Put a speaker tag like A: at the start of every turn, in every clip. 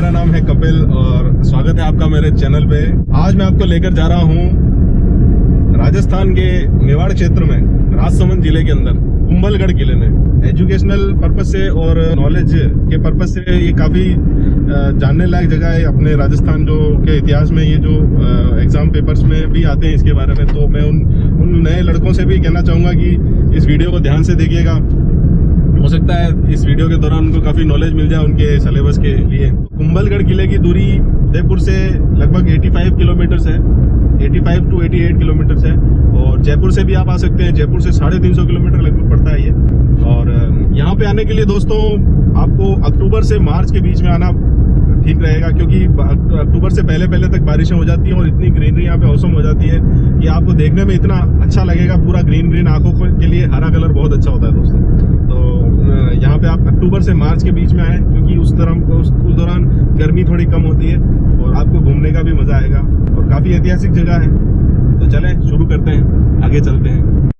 A: मेरा नाम है कपिल और स्वागत है आपका मेरे चैनल पे। आज मैं आपको लेकर जा रहा हूँ राजस्थान के मेवाड़ क्षेत्र में, राजसमंद जिले के अंदर कुंभलगढ़ किले में। एजुकेशनल पर्पस से और नॉलेज के पर्पस से ये काफ़ी जानने लायक जगह है अपने राजस्थान जो के इतिहास में। ये जो एग्ज़ाम पेपर्स में भी आते हैं इसके बारे में, तो मैं उन नए लड़कों से भी कहना चाहूँगा कि इस वीडियो को ध्यान से देखिएगा। हो सकता है इस वीडियो के दौरान उनको काफ़ी नॉलेज मिल जाए उनके सिलेबस के लिए। कुंभलगढ़ किले की दूरी उदयपुर से लगभग 85 किलोमीटर है, 85 to 88 किलोमीटर है। और जयपुर से भी आप आ सकते हैं, जयपुर से 350 किलोमीटर लगभग पड़ता है ये। और यहाँ पे आने के लिए दोस्तों आपको अक्टूबर से मार्च के बीच में आना ठीक रहेगा, क्योंकि अक्टूबर से पहले तक बारिशें हो जाती हैं और इतनी ग्रीनरी यहाँ पे औसम हो जाती है कि आपको देखने में इतना अच्छा लगेगा। पूरा ग्रीन आंखों के लिए हरा कलर बहुत अच्छा होता है दोस्तों। तो यहाँ पे आप अक्टूबर से मार्च के बीच में आएँ, क्योंकि उस दौरान गर्मी थोड़ी कम होती है और आपको घूमने का भी मज़ा आएगा और काफ़ी ऐतिहासिक जगह है। तो चलें शुरू करते हैं, आगे चलते हैं।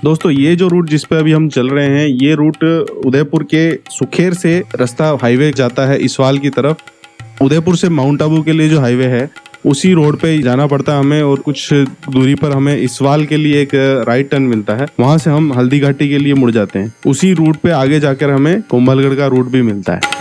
A: दोस्तों ये जो रूट जिस पे अभी हम चल रहे हैं, ये रूट उदयपुर के सुखेर से रास्ता हाईवे जाता है इसवाल की तरफ। उदयपुर से माउंट आबू के लिए जो हाईवे है उसी रोड पे जाना पड़ता है हमें, और कुछ दूरी पर हमें इसवाल के लिए एक राइट टर्न मिलता है, वहां से हम हल्दी घाटी के लिए मुड़ जाते हैं। उसी रूट पे आगे जाकर हमें कुंभलगढ़ का रूट भी मिलता है।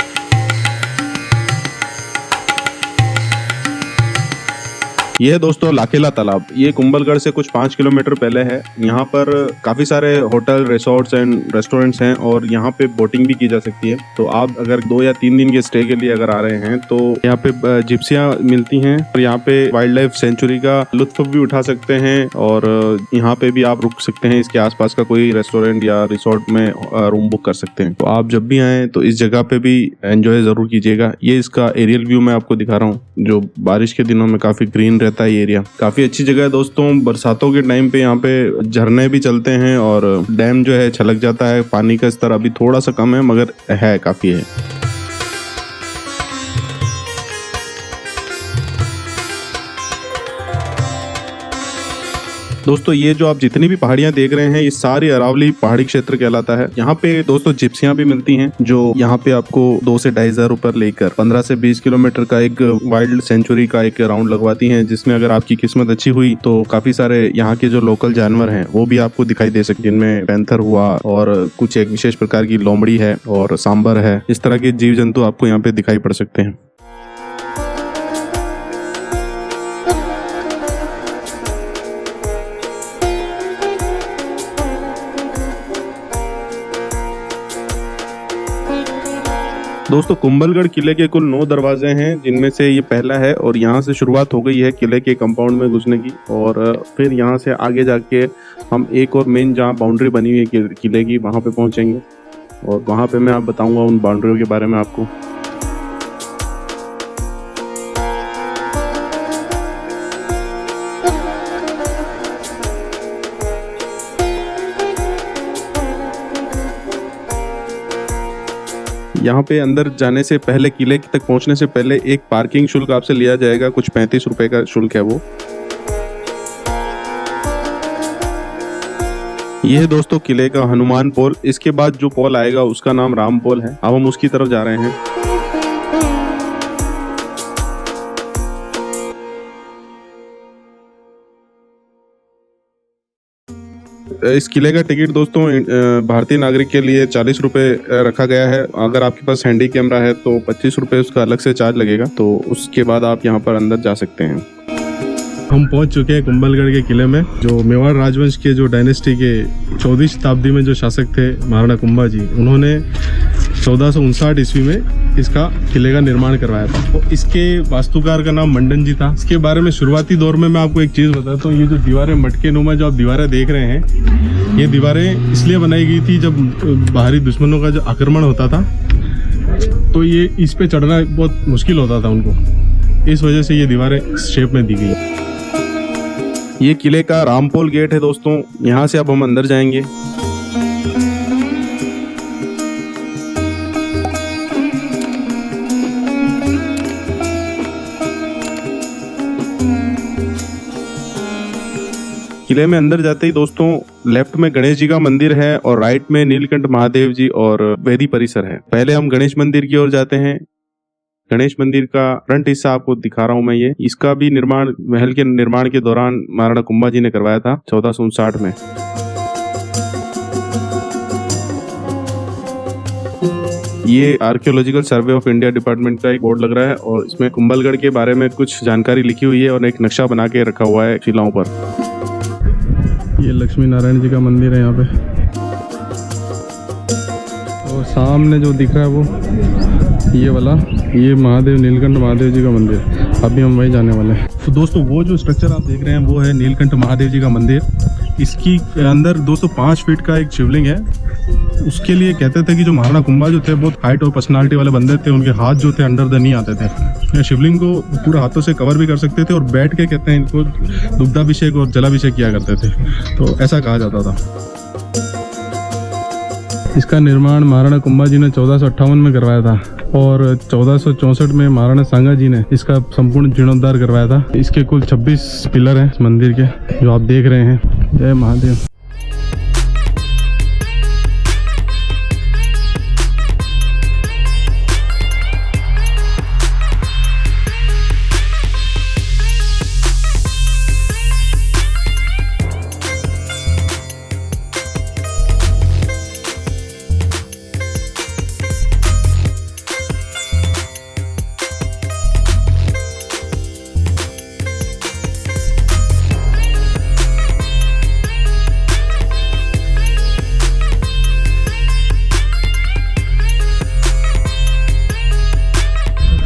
A: ये है दोस्तों लाखेला तालाब। ये कुंभलगढ़ से कुछ 5 किलोमीटर पहले है। यहाँ पर काफी सारे होटल, रिसोर्ट्स एंड रेस्टोरेंट्स हैं और यहाँ पे बोटिंग भी की जा सकती है। तो आप अगर 2 या 3 दिन के स्टे के लिए अगर आ रहे हैं तो यहाँ पे जिप्सियाँ मिलती हैं और यहाँ पे वाइल्ड लाइफ सेंचुरी का लुत्फ भी उठा सकते हैं और यहाँ पे भी आप रुक सकते हैं। इसके आसपास का कोई रेस्टोरेंट या रिसोर्ट में रूम बुक कर सकते हैं। तो आप जब भी आए तो इस जगह पे भी एंजॉय जरूर कीजिएगा। ये इसका एरियल व्यू मैं आपको दिखा रहा हूँ, जो बारिश के दिनों में काफी ग्रीन रहता है। ये एरिया काफी अच्छी जगह है दोस्तों। बरसातों के टाइम पे यहाँ पे झरने भी चलते हैं और डैम जो है छलक जाता है। पानी का स्तर अभी थोड़ा सा कम है मगर है, काफी है। दोस्तों ये जो आप जितनी भी पहाड़ियां देख रहे हैं ये सारी अरावली पहाड़ी क्षेत्र कहलाता है। यहाँ पे दोस्तों जिप्सियां भी मिलती हैं, जो यहाँ पे आपको 2 से 2,500 रुपए लेकर 15 से 20 किलोमीटर का एक वाइल्ड सेंचुरी का एक राउंड लगवाती हैं, जिसमें अगर आपकी किस्मत अच्छी हुई तो काफी सारे यहाँ के जो लोकल जानवर हैं वो भी आपको दिखाई दे सकते हैं, जिनमें पैंथर हुआ और कुछ एक विशेष प्रकार की लोमड़ी है और सांबर है। इस तरह के जीव जंतु आपको यहाँ पे दिखाई पड़ सकते हैं। दोस्तों कुंभलगढ़ किले के कुल 9 दरवाजे हैं, जिनमें से ये पहला है और यहाँ से शुरुआत हो गई है किले के कंपाउंड में घुसने की। और फिर यहाँ से आगे जाके हम एक और मेन जहाँ बाउंड्री बनी हुई है किले की, वहाँ पे पहुँचेंगे और वहाँ पे मैं आप बताऊँगा उन बाउंड्रियों के बारे में आपको। यहाँ पे अंदर जाने से पहले, किले तक पहुँचने से पहले एक पार्किंग शुल्क आपसे लिया जाएगा। कुछ 35 रुपए का शुल्क है वो। ये है दोस्तों किले का हनुमान पोल। इसके बाद जो पोल आएगा उसका नाम राम पोल है। अब हम उसकी तरफ जा रहे हैं। इस किले का टिकट दोस्तों भारतीय नागरिक के लिए 40 रुपए रखा गया है। अगर आपके पास हैंडी कैमरा है तो 25 रुपए उसका अलग से चार्ज लगेगा। तो उसके बाद आप यहाँ पर अंदर जा सकते हैं। हम पहुंच चुके हैं कुंभलगढ़ के किले में। जो मेवाड़ राजवंश के जो डायनेस्टी के 14वीं शताब्दी में जो शासक थे महाराणा कुंभा जी, उन्होंने 1459 ईस्वी में इसका किले का निर्माण करवाया था। तो इसके वास्तुकार का नाम मंडन जी था। इसके बारे में शुरुआती दौर में मैं आपको एक चीज़ बताता हूँ। ये जो दीवारें मटके नुमा जो आप दीवारें देख रहे हैं, ये दीवारें इसलिए बनाई गई थी जब बाहरी दुश्मनों का जो आक्रमण होता था तो ये इस पे चढ़ना बहुत मुश्किल होता था उनको, इस वजह से ये दीवारें इस शेप में दी गई। ये किले का रामपोल गेट है दोस्तों। यहाँ से अब हम अंदर जाएंगे। किले में अंदर जाते ही दोस्तों लेफ्ट में गणेश जी का मंदिर है और राइट में नीलकंठ महादेव जी और वेदी परिसर है। पहले हम गणेश मंदिर की ओर जाते हैं। गणेश मंदिर का फ्रंट हिस्सा आपको दिखा रहा हूं मैं। ये इसका भी निर्माण महल के निर्माण के दौरान महाराणा कुंभा जी ने करवाया था 1459 में। ये archaeological survey of India department का एक बोर्ड लग रहा है और इसमें कुंभलगढ़ के बारे में कुछ जानकारी लिखी हुई है और एक नक्शा बना के रखा हुआ है शिलाओं पर। ये लक्ष्मी नारायण जी का मंदिर है यहाँ पे और सामने जो दिख रहा है वो ये वाला, ये महादेव नीलकंठ महादेव जी का मंदिर। अभी हम वहीं जाने वाले हैं। तो दोस्तों वो जो स्ट्रक्चर आप देख रहे हैं वो है नीलकंठ महादेव जी का मंदिर। इसकी अंदर 205 फीट का एक शिवलिंग है। उसके लिए कहते थे कि जो महाराणा कुंभा जो थे बहुत हाइट और पर्सनालिटी वाले बंदे थे, उनके हाथ जो थे अंडर द नी आते थे। शिवलिंग को पूरा हाथों से कवर भी कर सकते थे और बैठ के कहते हैं इनको दुग्धाभिषेक और जलाभिषेक किया करते थे, तो ऐसा कहा जाता था। इसका निर्माण महाराणा कुंभा जी ने 1458 में करवाया था और 1464 में महाराणा सांगा जी ने इसका संपूर्ण जीर्णोद्धार करवाया था। इसके कुल 26 पिलर हैं इस मंदिर के जो आप देख रहे हैं। जय महादेव।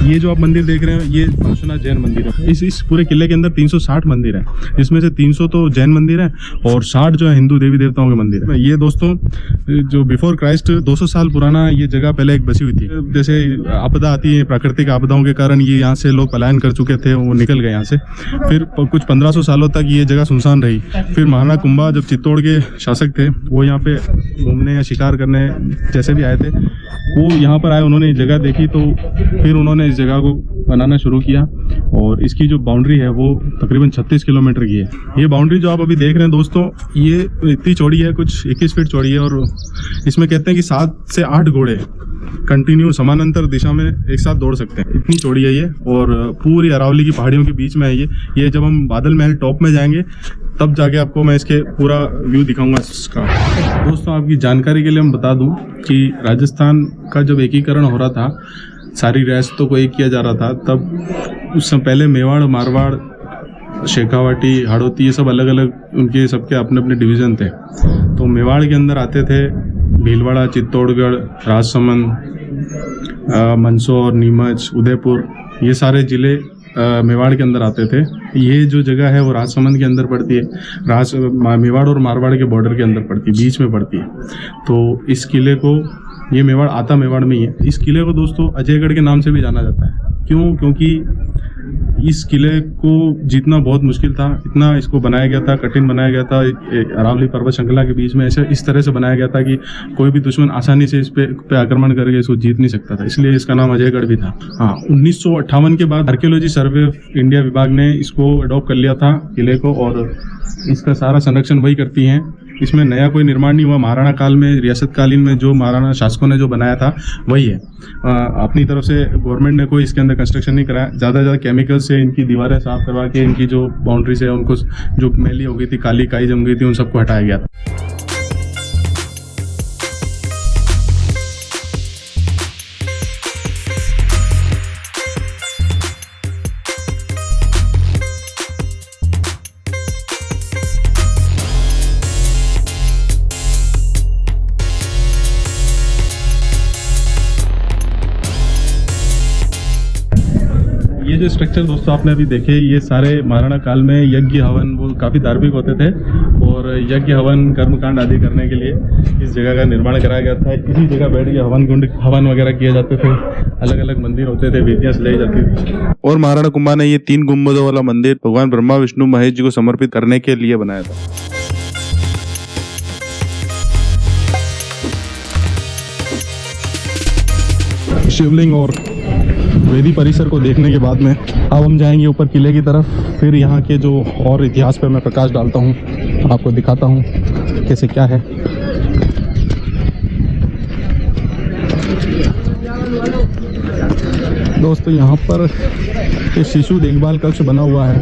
A: ये जो आप मंदिर देख रहे हैं ये पार्श्वनाथ जैन मंदिर है। इस पूरे किले के अंदर 360 मंदिर है, जिसमें से 300 तो जैन मंदिर है और 60 जो है हिंदू देवी देवताओं के मंदिर है। ये दोस्तों जो बिफोर क्राइस्ट 200 साल पुराना ये जगह पहले एक बसी हुई थी। जैसे आपदा आती है, प्राकृतिक आपदाओं के कारण ये यहाँ से लोग पलायन कर चुके थे, वो निकल गए यहाँ से। फिर कुछ 1500 सालों तक ये जगह सुनसान रही। फिर महाराणा कुंभा जब चित्तौड़ के शासक थे, वो यहाँ पे घूमने या शिकार करने जैसे भी आए थे, वो यहाँ पर आए, उन्होंने जगह देखी तो फिर उन्होंने इस जगह को बनाना शुरू किया और इसकी जो बाउंड्री है वो तकरीबन 36 किलोमीटर की है। ये बाउंड्री जो आप अभी देख रहे हैं दोस्तों, ये इतनी चौड़ी है, कुछ 21 फीट चौड़ी है और इसमें कहते हैं कि 7 से 8 घोड़े कंटिन्यू समानांतर दिशा में एक साथ दौड़ सकते हैं। इतनी चौड़ी है ये और पूरी अरावली की पहाड़ियों के बीच में है ये जब हम बादल महल टॉप में जाएंगे तब जाके आपको मैं इसके पूरा व्यू दिखाऊंगा इसका। दोस्तों आपकी जानकारी के लिए हम बता दूं कि राजस्थान का जब एकीकरण हो रहा था, सारी रियासतों को एक किया जा रहा था, तब उस समय पहले मेवाड़, मारवाड़, शेखावाटी, हाड़ौती ये सब अलग अलग उनके सबके अपने अपने डिवीज़न थे। तो मेवाड़ के अंदर आते थे भीलवाड़ा, चित्तौड़गढ़, राजसमंद, मंदसौर, नीमच, उदयपुर, ये सारे ज़िले मेवाड़ के अंदर आते थे। ये जो जगह है वो राजसमंद के अंदर पड़ती है, मेवाड़ और मारवाड़ के बॉर्डर के अंदर पड़ती है, बीच में पड़ती है। तो इस किले को, ये मेवाड़ आता मेवाड़ में ही है। इस किले को दोस्तों अजयगढ़ के नाम से भी जाना जाता है। क्यों? क्योंकि इस किले को जीतना बहुत मुश्किल था, इतना इसको बनाया गया था, कठिन बनाया गया था। अरावली पर्वत श्रृंखला के बीच में ऐसे इस तरह से बनाया गया था कि कोई भी दुश्मन आसानी से इस पे आक्रमण करके इसको जीत नहीं सकता था, इसलिए इसका नाम अजयगढ़ भी था। हाँ, 1958 के बाद आर्कियोलॉजी सर्वे ऑफ इंडिया विभाग ने इसको अडॉप्ट कर लिया था किले को और इसका सारा संरक्षण वही करती हैं। इसमें नया कोई निर्माण नहीं हुआ। महाराणा काल में, रियासत कालीन में जो महाराणा शासकों ने जो बनाया था वही है। अपनी तरफ से गवर्नमेंट ने कोई इसके अंदर कंस्ट्रक्शन नहीं कराया। ज़्यादा केमिकल से इनकी दीवारें साफ करवा के इनकी जो बाउंड्रीज है उनको जो मैली हो गई थी, काली काई जम गई थी, उन सबको हटाया गया था। ये जो स्ट्रक्चर दोस्तों आपने अभी देखे, ये सारे महाराणा काल में यज्ञ हवन, वो काफ़ी धार्मिक होते थे और यज्ञ हवन कर्मकांड आदि करने के लिए इस जगह का निर्माण कराया गया था। इसी जगह बैठ के हवन वगैरह किए जाते थे। अलग अलग मंदिर होते थे, वेदियाँ सजाई जाती थी। और महाराणा कुंभा ने ये 3 गुंबदों वाला मंदिर भगवान ब्रह्मा, विष्णु, महेश जी को समर्पित करने के लिए बनाया था। शिवलिंग और वेदी परिसर को देखने के बाद में अब हम जाएंगे ऊपर किले की तरफ। फिर यहाँ के जो और इतिहास पर मैं प्रकाश डालता हूँ।
B: आपको दिखाता हूँ कैसे क्या है। दोस्तों यहाँ पर एक शिशु देखभाल कक्ष बना हुआ है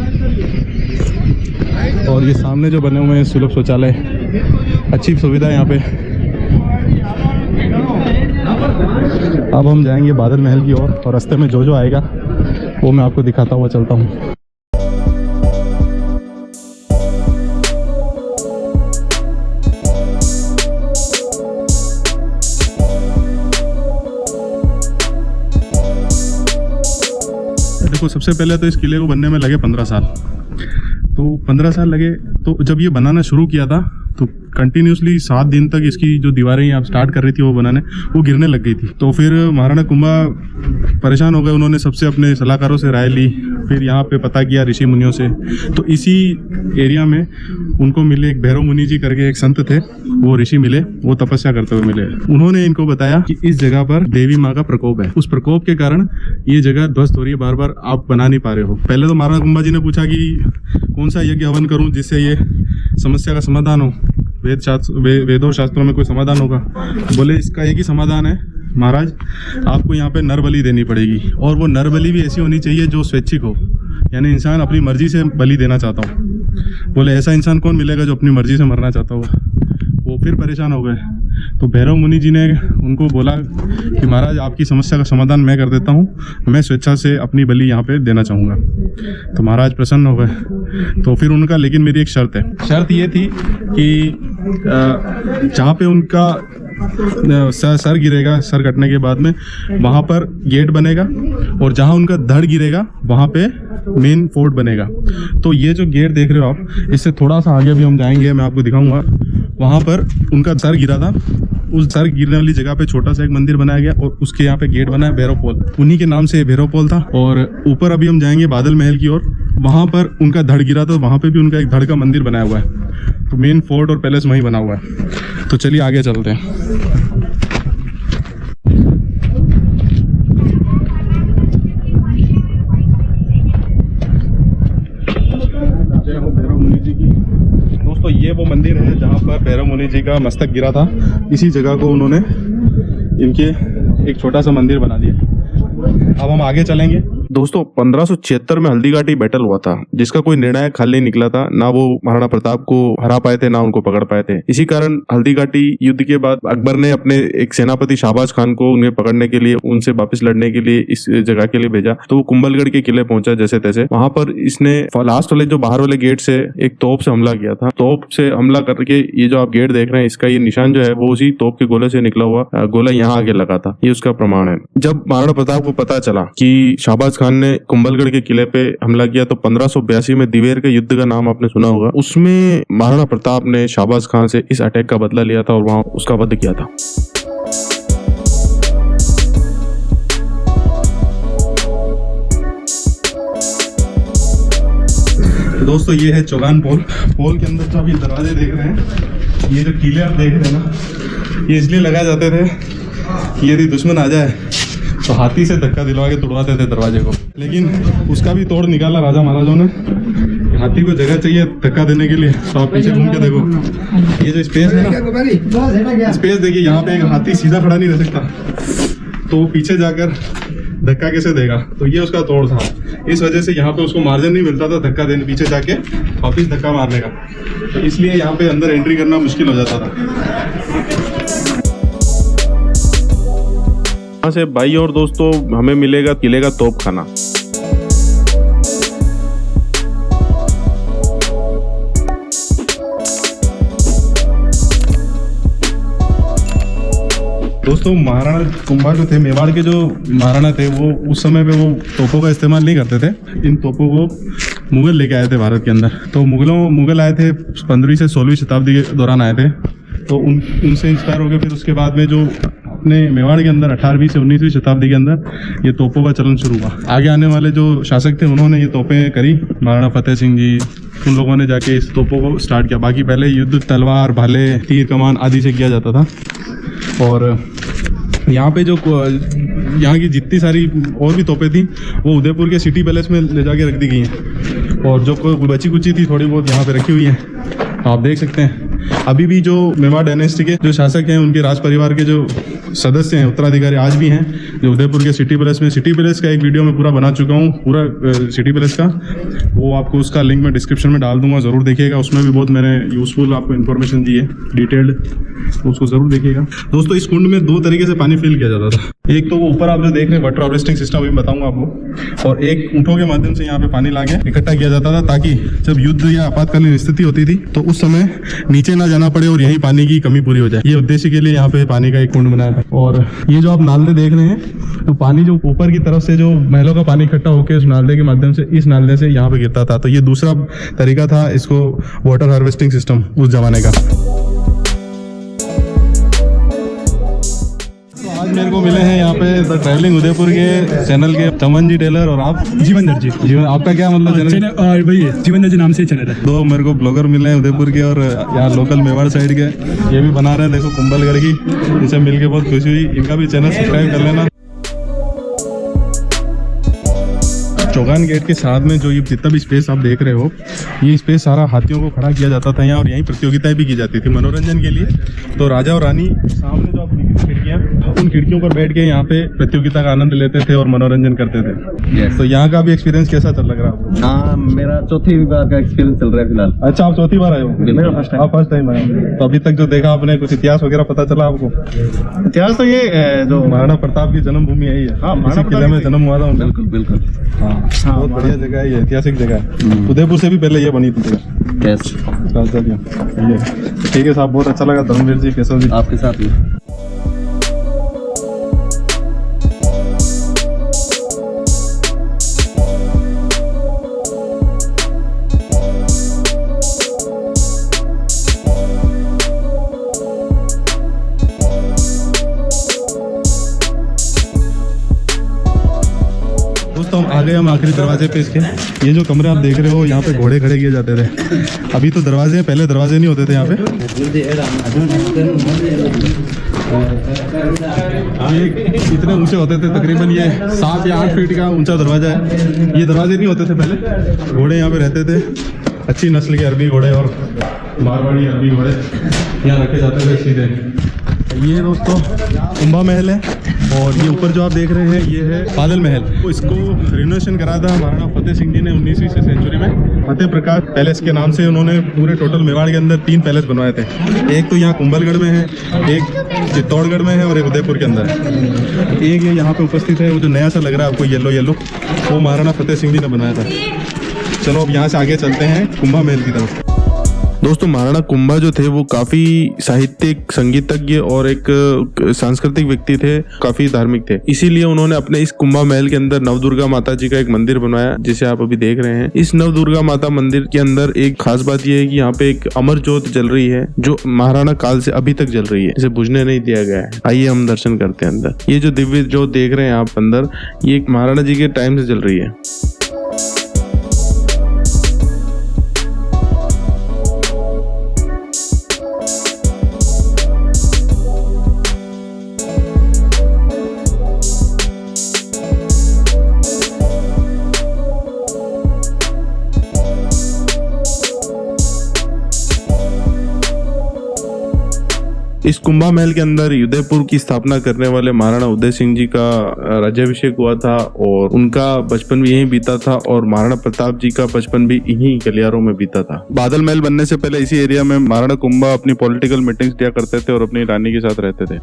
B: और ये सामने जो बने हुए हैं सुलभ शौचालय, अच्छी सुविधा है यहाँ पे। अब हम जाएंगे बादल महल की ओर और रास्ते में जो जो आएगा वो मैं आपको दिखाता हुआ चलता हूँ। देखो, सबसे पहले तो इस किले को बनने में लगे 15 साल। तो 15 साल लगे, तो जब ये बनाना शुरू किया था तो कंटिन्यूसली 7 दिन तक इसकी जो दीवारें यहाँ स्टार्ट कर रही थी वो बनाने, वो गिरने लग गई थी। तो फिर महाराणा कुंभा परेशान हो गए, उन्होंने सबसे अपने सलाहकारों से राय ली, फिर यहाँ पे पता किया ऋषि मुनियों से। तो इसी एरिया में उनको मिले एक भैरव मुनि जी करके एक संत थे, वो ऋषि मिले, वो तपस्या करते हुए मिले। उन्होंने इनको बताया कि इस जगह पर देवी माँ का प्रकोप है, उस प्रकोप के कारण ये जगह ध्वस्त हो रही है, बार बार आप बना नहीं पा रहे हो। पहले तो महाराणा कुंभा जी ने पूछा कि कौन सा यज्ञ हवन करूं जिससे ये समस्या का समाधान हो, वेदों शास्त्रों में कोई समाधान होगा। बोले इसका एक ही समाधान है महाराज, आपको यहाँ पे नर बलि देनी पड़ेगी, और वो नर बलि भी ऐसी होनी चाहिए जो स्वैच्छिक हो, यानी इंसान अपनी मर्जी से बलि देना चाहता हो। बोले ऐसा इंसान कौन मिलेगा जो अपनी मर्जी से मरना चाहता होगा। वो फिर परेशान हो गए, तो भैरव मुनि जी ने उनको बोला कि महाराज आपकी समस्या का समाधान मैं कर देता हूँ, मैं स्वेच्छा से अपनी बलि यहाँ पे देना चाहूँगा। तो महाराज प्रसन्न हो गए। तो फिर उनका, लेकिन मेरी एक शर्त है, शर्त ये थी कि जहाँ पे उनका सर गिरेगा, सर कटने के बाद में वहाँ पर गेट बनेगा, और जहाँ उनका धड़ गिरेगा वहाँ पे मेन फोर्ट बनेगा। तो ये जो गेट देख रहे हो आप, इससे थोड़ा सा आगे भी हम जाएंगे, मैं आपको दिखाऊंगा। वहाँ पर उनका सर गिरा था, उस सर गिरने वाली जगह पे छोटा सा एक मंदिर बनाया गया, और उसके यहाँ पे गेट बना है भैरव पोल, उन्हीं के नाम से भैरव पोल था। और ऊपर अभी हम जाएंगे बादल महल की ओर, वहाँ पर उनका धड़ गिरा था, वहाँ पे भी उनका एक धड़ का मंदिर बनाया हुआ है। तो मेन फोर्ट और पैलेस वहीं बना हुआ है। तो चलिए आगे चलते हैं। जय हो भैरव मुनि जी की। दोस्तों ये वो मंदिर है जहाँ पर भैरव मुनि जी का मस्तक गिरा था, इसी जगह को उन्होंने इनके एक छोटा सा मंदिर बना दिया। अब हम आगे चलेंगे। दोस्तों 1576 में हल्दीघाटी बैटल हुआ था, जिसका कोई निर्णायक हल नहीं निकला था। ना वो महाराणा प्रताप को हरा पाए थे, ना उनको पकड़ पाए थे। इसी कारण हल्दीघाटी युद्ध के बाद अकबर ने अपने एक सेनापति शाहबाज खान को उन्हें पकड़ने के लिए, उनसे वापस लड़ने के लिए इस जगह के लिए भेजा। तो वो कुंभलगढ़ के किले पहुंचा जैसे तैसे। वहां पर इसने लास्ट वाले जो बाहर वाले गेट से एक तोप से हमला किया था। तोप से हमला करके ये जो आप गेट देख रहे हैं, इसका ये निशान जो है वो उसी तोप के गोले से निकला हुआ गोला यहाँ आगे लगा था, ये उसका प्रमाण है। जब महाराणा प्रताप को पता चला कि शाहबाज खान ने कुंभलगढ़ के किले पे हमला किया, तो 1582 में दिवेर के युद्ध का नाम आपने सुना होगा। उसमें महाराणा प्रताप ने शाहबाज खान से इस अटैक का बदला लिया था और वहां उसका वध किया था। तो दोस्तों ये है चौगान पोल। पोल के अंदर जो अभी दरवाजे देख रहे हैं, ये जो किले आप देख रहे हैं ना, ये इसलिए लगाए जाते थे कि यदि दुश्मन आ जाए तो हाथी से धक्का दिलवा के तोड़वाते थे दरवाजे को। लेकिन उसका भी तोड़ निकाला राजा महाराजाओं ने। हाथी को जगह चाहिए धक्का देने के लिए, तो आप पीछे घूम के देखो, ये जो स्पेस है ना, स्पेस देखिए, यहाँ पे एक हाथी सीधा खड़ा नहीं रह सकता, तो पीछे जाकर धक्का कैसे देगा। तो ये उसका तोड़ था। इस वजह से यहाँ पे उसको मार्जिन नहीं मिलता था धक्का देने, पीछे जाके वापिस धक्का मारने का। तो इसलिए यहाँ पे अंदर एंट्री करना मुश्किल हो जाता था। यहाँ से भाई और दोस्तों हमें मिलेगा किले का तोप खाना। दोस्तों महाराणा कुंभा जो थे, मेवाड़ के जो महाराणा थे, वो उस समय पे वो तोपों का इस्तेमाल नहीं करते थे। इन तोपों को मुगल लेके आए थे भारत के अंदर। तो मुगल आए थे 15वीं से 16वीं शताब्दी के दौरान आए थे। तो उनसे इंस्पायर हो गए। फिर उसके बाद में जो अपने मेवाड़ के अंदर 18वीं से 19वीं शताब्दी के अंदर ये तोपों का चलन शुरू हुआ। आगे आने वाले जो शासक थे उन्होंने ये तोपें करी। महाराणा फतेह सिंह जी, उन लोगों ने जाके इस तोपों को स्टार्ट किया। बाकी पहले युद्ध तलवार, भाले, तीर कमान आदि से किया जाता था। और यहाँ पे जो यहाँ की जितनी सारी और भी तोपें थी वो उदयपुर के सिटी पैलेस में ले जाके रख दी गई हैं। और जो बची कुची थी थोड़ी बहुत यहाँ पे रखी हुई है। आप देख सकते हैं अभी भी जो मेवाड़ डायनेस्टी के जो शासक हैं, उनके राज परिवार के जो सदस्य हैं, उत्तराधिकारी आज भी हैं, जो उदयपुर के सिटी पैलेस का एक वीडियो मैं पूरा बना चुका हूँ, पूरा सिटी पैलेस का। वो आपको उसका लिंक मैं डिस्क्रिप्शन में डाल दूंगा, ज़रूर देखिएगा। उसमें भी बहुत मैंने यूज़फुल आपको इन्फॉर्मेशन दी है डिटेल्ड, उसको ज़रूर देखिएगा। दोस्तों इस कुंड में 2 तरीके से पानी फिल किया जाता था। एक तो वो ऊपर आप जो देख रहे हैं वाटर हार्वेस्टिंग सिस्टम अभी बताऊंगा आपको, और एक ऊँटों के माध्यम से यहाँ पे पानी लाके इकट्ठा किया जाता था, ताकि जब युद्ध या आपातकालीन स्थिति होती थी तो उस समय नीचे ना जाना पड़े और यही पानी की कमी पूरी हो जाए। ये उद्देश्य के लिए यहाँ पे पानी का एक कुंड बनाया था। और ये जो आप नाले देख रहे हैं, तो पानी जो ऊपर की तरफ से जो महलों का पानी इकट्ठा होकर उस नाले के माध्यम से इस नाले से यहाँ पे गिरता था। तो ये दूसरा तरीका था इसको वाटर हार्वेस्टिंग सिस्टम उस जमाने का। आज मेरे को मिले हैं यहाँ पे द ट्रैवलिंग उदयपुर के चैनल के चमन जी टेलर, और आप
C: जीवन दर जी।
B: जीवन, आपका क्या मतलब चैनल?
C: वही है, जीवन दर जी नाम से ही चैनल है।
B: 2 मेरे को ब्लॉगर मिले हैं उदयपुर के और यहाँ लोकल मेवाड़ साइड के, ये भी बना रहे हैं, देखो कुंभलगढ़ की। इनसे मिलके बहुत खुशी हुई। इनका भी चैनल सब्सक्राइब कर लेना। चौगान गेट के साथ में जो ये जितना भी स्पेस आप देख रहे हो, ये स्पेस सारा हाथियों को खड़ा किया जाता था यहाँ, और यहीं प्रतियोगिताएं भी की जाती थी मनोरंजन के लिए। तो राजा और रानी सामने जो आप खिड़कियाँ, उन खिड़कियों पर बैठ के यहाँ पे प्रतियोगिता का आनंद लेते थे और मनोरंजन करते थे। तो यहाँ का भी एक्सपीरियंस कैसा चल रहा है आपको?
D: हाँ, मेरा चौथी बार का एक्सपीरियंस चल रहा है फिलहाल।
B: अच्छा, आप चौथी बार आए हो? मेरा फर्स्ट टाइम आए हो। तो अभी तक जो देखा आपने, कुछ इतिहास वगैरह पता चला आपको?
D: इतिहास तो ये जो
B: महाराणा प्रताप की जन्मभूमि यही है।
D: हाँ,
B: इसी किले में जन्म हुआ था उनका।
D: बिल्कुल बिल्कुल।
B: हाँ, बहुत बढ़िया जगह है ये, ऐतिहासिक जगह है। उदयपुर से भी पहले ये बनी थी जगह।
D: कैसे
B: ये ठीक है साहब, बहुत अच्छा लगा। धर्मवीर जी, केशव जी,
D: आपके साथ भी।
B: दोस्तों हम आ गए हम आखिरी दरवाजे पे इसके। ये जो कमरे आप देख रहे हो, यहाँ पे घोड़े खड़े किए जाते थे। अभी तो दरवाजे हैं, पहले दरवाजे नहीं होते थे यहाँ पे। ये इतने ऊंचे होते थे, तकरीबन ये 7 या 8 फीट का ऊंचा दरवाजा है। ये दरवाजे नहीं होते थे पहले, घोड़े यहाँ पे रहते थे। अच्छी नस्ल के अरबी घोड़े और मारवाड़ी अरबी घोड़े यहाँ रखे जाते थे सीधे। ये दोस्तों कुंभा महल है, और ये ऊपर जो आप देख रहे हैं ये है बादल महल। तो इसको रिनोवेशन करा था महाराणा फतेह सिंह जी ने 19वीं सेंचुरी में। फतेह प्रकाश पैलेस के नाम से उन्होंने पूरे टोटल मेवाड़ के अंदर 3 पैलेस बनवाए थे। एक तो यहाँ कुंभलगढ़ में है, एक चित्तौड़गढ़ में है, और एक उदयपुर के अंदर है। एक ये यहाँ पे उपस्थित है, वो जो नया सा लग रहा है आपको येलो, वो महाराणा फतेह सिंह जी ने बनाया था। चलो अब यहाँ से आगे चलते हैं कुंभा महल की तरफ। दोस्तों महाराणा कुंभा जो थे वो काफी साहित्यिक, संगीतज्ञ और एक सांस्कृतिक व्यक्ति थे, काफी धार्मिक थे। इसीलिए उन्होंने अपने इस कुंभा महल के अंदर नवदुर्गा माता जी का एक मंदिर बनवाया, जिसे आप अभी देख रहे हैं। इस नवदुर्गा माता मंदिर के अंदर एक खास बात यह है कि यहाँ पे एक अमर ज्योत जल रही है, जो महाराणा काल से अभी तक जल रही है, इसे बुझने नहीं दिया गया है। आइए हम दर्शन करते हैं अंदर। ये जो दिव्य ज्योत देख रहे हैं आप अंदर, ये महाराणा जी के टाइम से जल रही है। इस कुंभा महल के अंदर उदयपुर की स्थापना करने वाले महाराणा उदय सिंह जी का राज्याभिषेक हुआ था, और उनका बचपन भी यहीं बीता था, और महाराणा प्रताप जी का बचपन भी इन्हीं गलियारों में बीता था। बादल महल बनने से पहले इसी एरिया में महाराणा कुंभा अपनी पॉलिटिकल मीटिंग्स दिया करते थे और अपनी रानी के साथ रहते थे।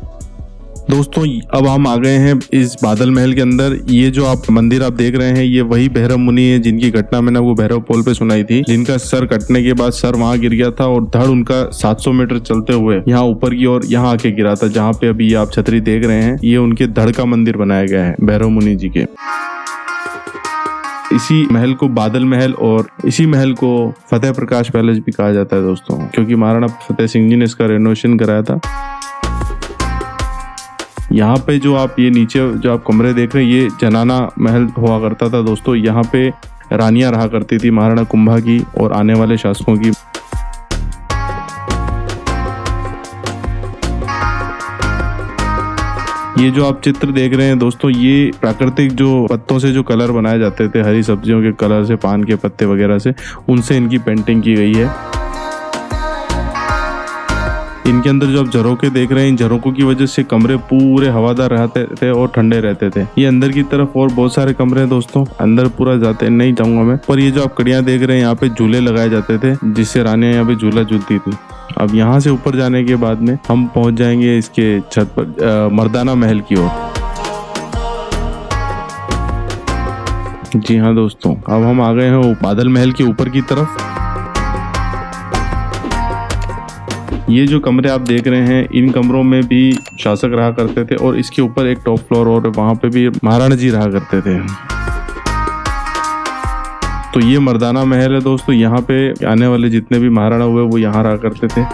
B: दोस्तों अब हम आ गए हैं इस बादल महल के अंदर। ये जो आप मंदिर आप देख रहे हैं, ये वही भैरव मुनि है जिनकी घटना मैंने आपको भैरव पोल पे सुनाई थी, जिनका सर कटने के बाद सर वहां गिर गया था, और धड़ उनका 700 मीटर चलते हुए यहाँ ऊपर की ओर यहाँ आके गिरा था, जहाँ पे अभी आप छतरी देख रहे हैं। ये उनके धड़ का मंदिर बनाया गया है भैरव मुनि जी के। इसी महल को बादल महल और इसी महल को फतेह प्रकाश पैलेस भी कहा जाता है दोस्तों, क्योंकि महाराणा फतेह सिंह जी ने इसका रेनोवेशन कराया था। यहाँ पे जो आप ये नीचे जो आप कमरे देख रहे हैं, ये जनाना महल हुआ करता था दोस्तों। यहाँ पे रानियां रहा करती थी महाराणा कुंभा की और आने वाले शासकों की। ये जो आप चित्र देख रहे हैं दोस्तों, ये प्राकृतिक जो पत्तों से जो कलर बनाए जाते थे, हरी सब्जियों के कलर से, पान के पत्ते वगैरह से, उनसे इनकी पेंटिंग की गई है। इनके अंदर जो आप झरोके देख रहे हैं, इन झरोकों की वजह से कमरे पूरे हवादार रहते थे और ठंडे रहते थे। ये अंदर की तरफ और बहुत सारे कमरे हैं दोस्तों, अंदर पूरा जाते नहीं जाऊंगा मैं। पर ये जो आप कड़ियाँ देख रहे हैं, यहाँ पे झूले लगाए जाते थे जिससे रानियां यहाँ पे झूला झूलती थी। अब यहाँ से ऊपर जाने के बाद में हम पहुंच जाएंगे इसके छत पर, मर्दाना महल की ओर। जी हाँ दोस्तों, अब हम आ गए हैं बादल महल के ऊपर की तरफ। ये जो कमरे आप देख रहे हैं, इन कमरों में भी शासक रहा करते थे और इसके ऊपर एक टॉप फ्लोर और वहां पे भी महाराणा जी रहा करते थे। तो ये मर्दाना महल है दोस्तों, यहाँ पे आने वाले जितने भी महाराणा हुए वो यहाँ रहा करते थे।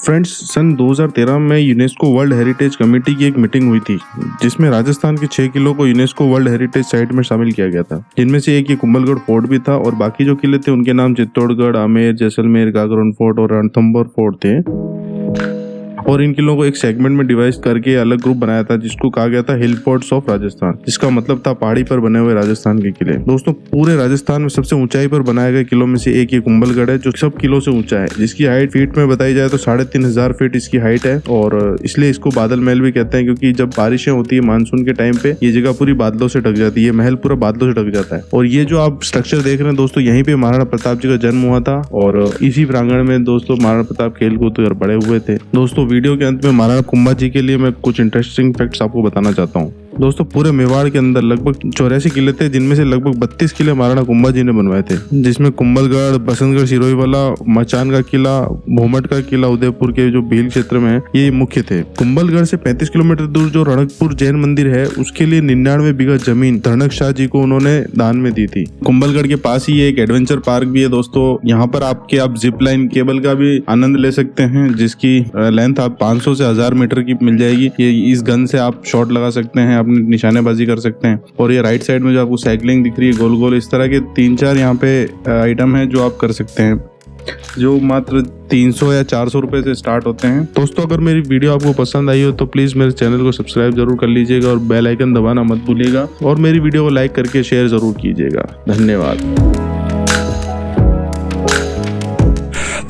B: फ्रेंड्स, सन 2013 में यूनेस्को वर्ल्ड हेरिटेज कमेटी की एक मीटिंग हुई थी जिसमें राजस्थान के 6 किलों को यूनेस्को वर्ल्ड हेरिटेज साइट में शामिल किया गया था, जिनमें से एक ये कुंभलगढ़ फोर्ट भी था और बाकी जो किले थे उनके नाम चित्तौड़गढ़, आमेर, जैसलमेर, गागरोन फोर्ट और रणथंभौर फोर्ट थे। और इन किलों को एक सेगमेंट में डिवाइड करके अलग ग्रुप बनाया था जिसको कहा गया था हिल फोर्ट्स ऑफ राजस्थान, जिसका मतलब था पहाड़ी पर बने हुए राजस्थान के किले। दोस्तों, पूरे राजस्थान में सबसे ऊंचाई पर बनाए गए किलों में से एक ये कुंभलगढ़ है जो सब किलों से ऊंचा है, जिसकी हाइट फीट में बताई जाए तो 3500 फीट इसकी हाइट है। और इसलिए इसको बादल महल भी कहते हैं, क्योंकि जब बारिशें होती है मानसून के टाइम पे ये जगह पूरी बादलों से ढक जाती है, ये महल पूरा बादलों से ढक जाता है। और ये जो आप स्ट्रक्चर देख रहे हैं दोस्तों, यहीं पे महाराणा प्रताप जी का जन्म हुआ था और इसी प्रांगण में दोस्तों महाराणा प्रताप खेल कूद कर बड़े हुए थे। दोस्तों, वीडियो के अंत में महाराणा कुंभा जी के लिए मैं कुछ इंटरेस्टिंग फैक्ट्स आपको बताना चाहता हूँ। दोस्तों, पूरे मेवाड़ के अंदर लगभग 84 किले थे, जिनमें से लगभग 32 किले महाराणा कुंभा जी ने बनवाए थे, जिसमें कुंभलगढ़, बसंतगढ़, सिरोहीवाला, मचान का किला, भोमट का किला उदयपुर के जो भील क्षेत्र में है, ये मुख्य थे। कुंभलगढ़ से 35 किलोमीटर दूर जो रणकपुर जैन मंदिर है, उसके लिए 99 बीघा जमीन धनक शाह जी को उन्होंने दान में दी थी। कुंभलगढ़ के पास ही एक एडवेंचर पार्क भी है दोस्तों, यहाँ पर आप जिप लाइन केबल का भी आनंद ले सकते हैं, जिसकी लेंथ आप 500 से 1000 मीटर की मिल जाएगी। ये इस गन से आप शॉट लगा सकते हैं, अपनी निशानेबाजी कर सकते हैं। और ये राइट साइड में जो आपको साइकिलिंग दिख रही है गोल गोल, इस तरह के 3-4 यहाँ पे आइटम है जो आप कर सकते हैं, जो मात्र 300 या 400 रुपए से स्टार्ट होते हैं। दोस्तों, अगर मेरी वीडियो आपको पसंद आई हो तो प्लीज मेरे चैनल को सब्सक्राइब जरूर कर लीजिएगा और बेल आइकन दबाना मत भूलिएगा और मेरी वीडियो को लाइक करके शेयर जरूर कीजिएगा। धन्यवाद।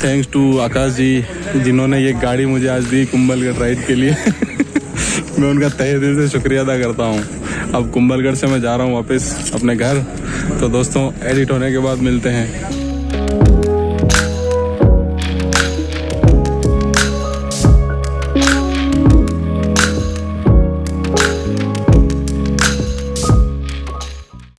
B: थैंक्स टू आकाश जी, जिन्होंने ये गाड़ी मुझे आज दी कुंभलगढ़ राइड के लिए। मैं उनका तहे दिल से शुक्रिया अदा करता हूँ। अब कुंभलगढ़ से मैं जा रहा हूँ वापस अपने घर। तो दोस्तों, एडिट होने के बाद मिलते हैं।